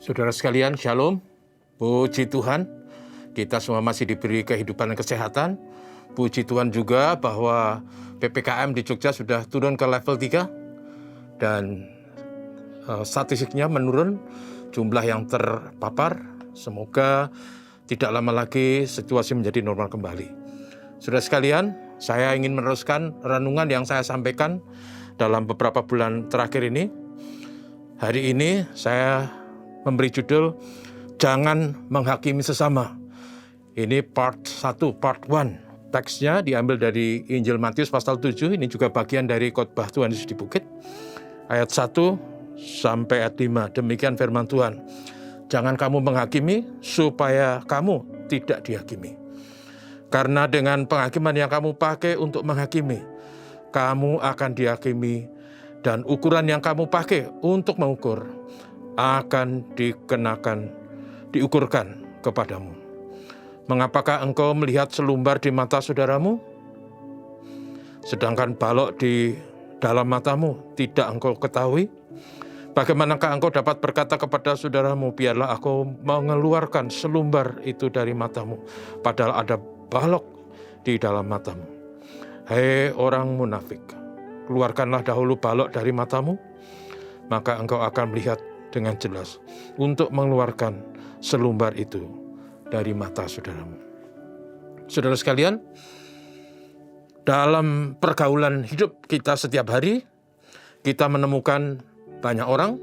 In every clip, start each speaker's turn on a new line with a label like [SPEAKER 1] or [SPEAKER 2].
[SPEAKER 1] Saudara sekalian, Shalom. Puji Tuhan, kita semua masih diberi kehidupan dan kesehatan. Puji Tuhan juga bahwa PPKM di Jogja sudah turun ke level 3 dan statistiknya menurun, jumlah yang terpapar. Semoga tidak lama lagi situasi menjadi normal kembali. Saudara sekalian, saya ingin meneruskan renungan yang saya sampaikan dalam beberapa bulan terakhir ini. Hari ini saya memberi judul Jangan Menghakimi Sesama. Ini part 1, part 1. Teksnya diambil dari Injil Matius pasal 7. Ini juga bagian dari khotbah Tuhan Yesus di bukit. Ayat 1 sampai ayat 5. Demikian firman Tuhan. Jangan kamu menghakimi supaya kamu tidak dihakimi. Karena dengan penghakiman yang kamu pakai untuk menghakimi, kamu akan dihakimi, dan ukuran yang kamu pakai untuk mengukur akan diukurkan kepadamu. Mengapakah engkau melihat selumbar di mata saudaramu, sedangkan balok di dalam matamu tidak engkau ketahui? Bagaimanakah engkau dapat berkata kepada saudaramu, biarlah aku mengeluarkan selumbar itu dari matamu, padahal ada balok di dalam matamu? Hei orang munafik, keluarkanlah dahulu balok dari matamu, maka engkau akan melihat dengan jelas untuk mengeluarkan selumbar itu dari mata saudaramu. Saudara sekalian, dalam pergaulan hidup kita setiap hari, kita menemukan banyak orang,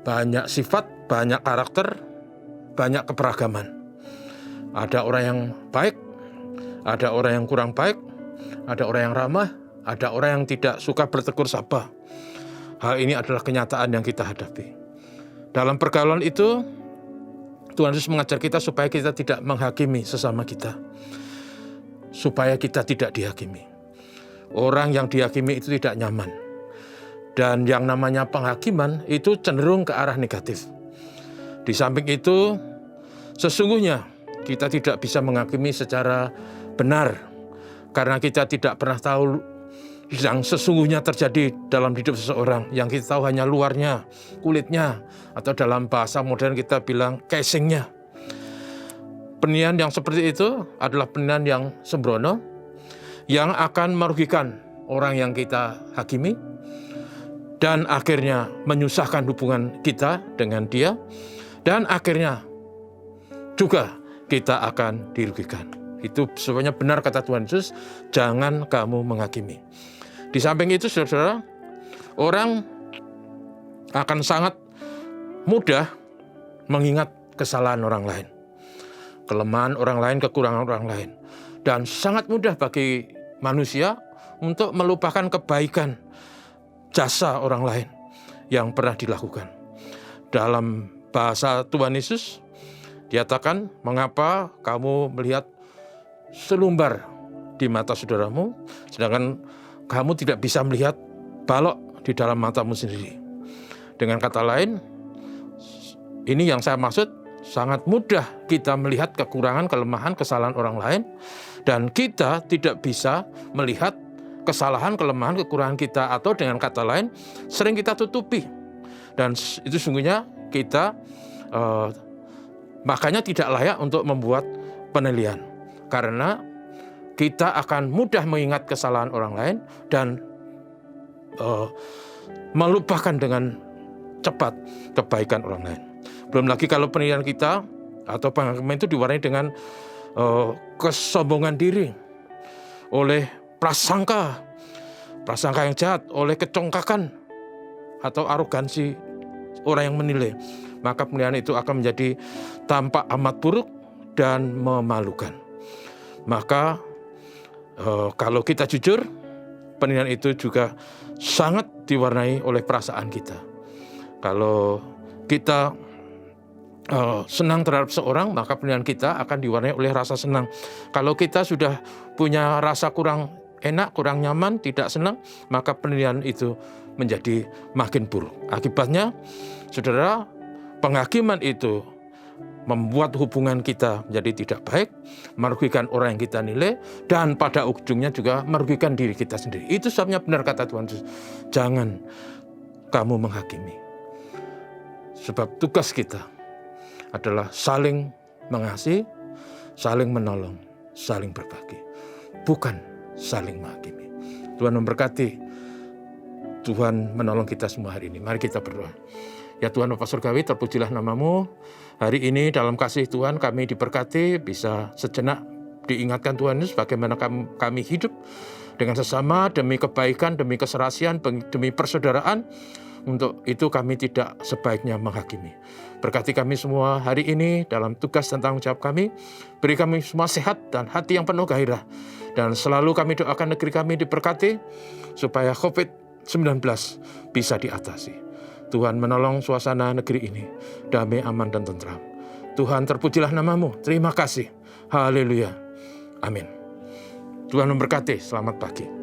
[SPEAKER 1] banyak sifat, banyak karakter, banyak keberagaman. Ada orang yang baik, ada orang yang kurang baik, ada orang yang ramah, ada orang yang tidak suka bertegur sapa. Hal ini adalah kenyataan yang kita hadapi. Dalam pergaulan itu, Tuhan Yesus mengajar kita supaya kita tidak menghakimi sesama kita, supaya kita tidak dihakimi. Orang yang dihakimi itu tidak nyaman. Dan yang namanya penghakiman itu cenderung ke arah negatif. Di samping itu, sesungguhnya kita tidak bisa menghakimi secara benar, karena kita tidak pernah tahu yang sesungguhnya terjadi dalam hidup seseorang. Yang kita tahu hanya luarnya, kulitnya, atau dalam bahasa modern kita bilang casingnya. Penilaian yang seperti itu adalah penilaian yang sembrono, yang akan merugikan orang yang kita hakimi, dan akhirnya menyusahkan hubungan kita dengan dia, dan akhirnya juga kita akan dirugikan. Itu sebenarnya benar kata Tuhan Yesus, jangan kamu menghakimi. Di samping itu, saudara, orang akan sangat mudah mengingat kesalahan orang lain, kelemahan orang lain, kekurangan orang lain. Dan sangat mudah bagi manusia untuk melupakan kebaikan jasa orang lain yang pernah dilakukan. Dalam bahasa Tuhan Yesus, diatakan, mengapa kamu melihat selumbar di mata saudaramu, sedangkan kamu tidak bisa melihat balok di dalam matamu sendiri. Dengan kata lain, ini yang saya maksud, sangat mudah kita melihat kekurangan, kelemahan, kesalahan orang lain, dan kita tidak bisa melihat kesalahan, kelemahan, kekurangan kita, atau dengan kata lain, sering kita tutupi. Dan itu sungguhnya kita makanya tidak layak untuk membuat penilaian. Karena kita akan mudah mengingat kesalahan orang lain dan melupakan dengan cepat kebaikan orang lain. Belum lagi kalau penilaian kita atau penghakiman itu diwarnai dengan kesombongan diri, oleh prasangka yang jahat, oleh kecongkakan atau arogansi orang yang menilai. Maka penilaian itu akan menjadi tampak amat buruk dan memalukan. Maka kalau kita jujur, penilaian itu juga sangat diwarnai oleh perasaan kita. Kalau kita senang terhadap seorang, maka penilaian kita akan diwarnai oleh rasa senang. Kalau kita sudah punya rasa kurang enak, kurang nyaman, tidak senang, maka penilaian itu menjadi makin buruk. Akibatnya, saudara, penghakiman itu membuat hubungan kita menjadi tidak baik, merugikan orang yang kita nilai, dan pada ujungnya juga merugikan diri kita sendiri. Itu sebabnya benar kata Tuhan Yesus, jangan kamu menghakimi. Sebab tugas kita adalah saling mengasihi, saling menolong, saling berbagi, bukan saling menghakimi. Tuhan memberkati. Tuhan menolong kita semua hari ini. Mari kita berdoa. Ya Tuhan Bapa Surgawi, terpujilah nama-Mu. Hari ini dalam kasih Tuhan kami diberkati, bisa sejenak diingatkan Tuhan Yesus bagaimana kami hidup dengan sesama demi kebaikan, demi keserasian, demi persaudaraan. Untuk itu kami tidak sebaiknya menghakimi. Berkati kami semua hari ini dalam tugas dan tanggung jawab kami. Beri kami semua sehat dan hati yang penuh gairah. Dan selalu kami doakan negeri kami diberkati supaya COVID-19 bisa diatasi. Tuhan menolong suasana negeri ini damai, aman, dan tentram. Tuhan terpujilah nama-Mu. Terima kasih. Haleluya. Amin. Tuhan memberkati. Selamat pagi.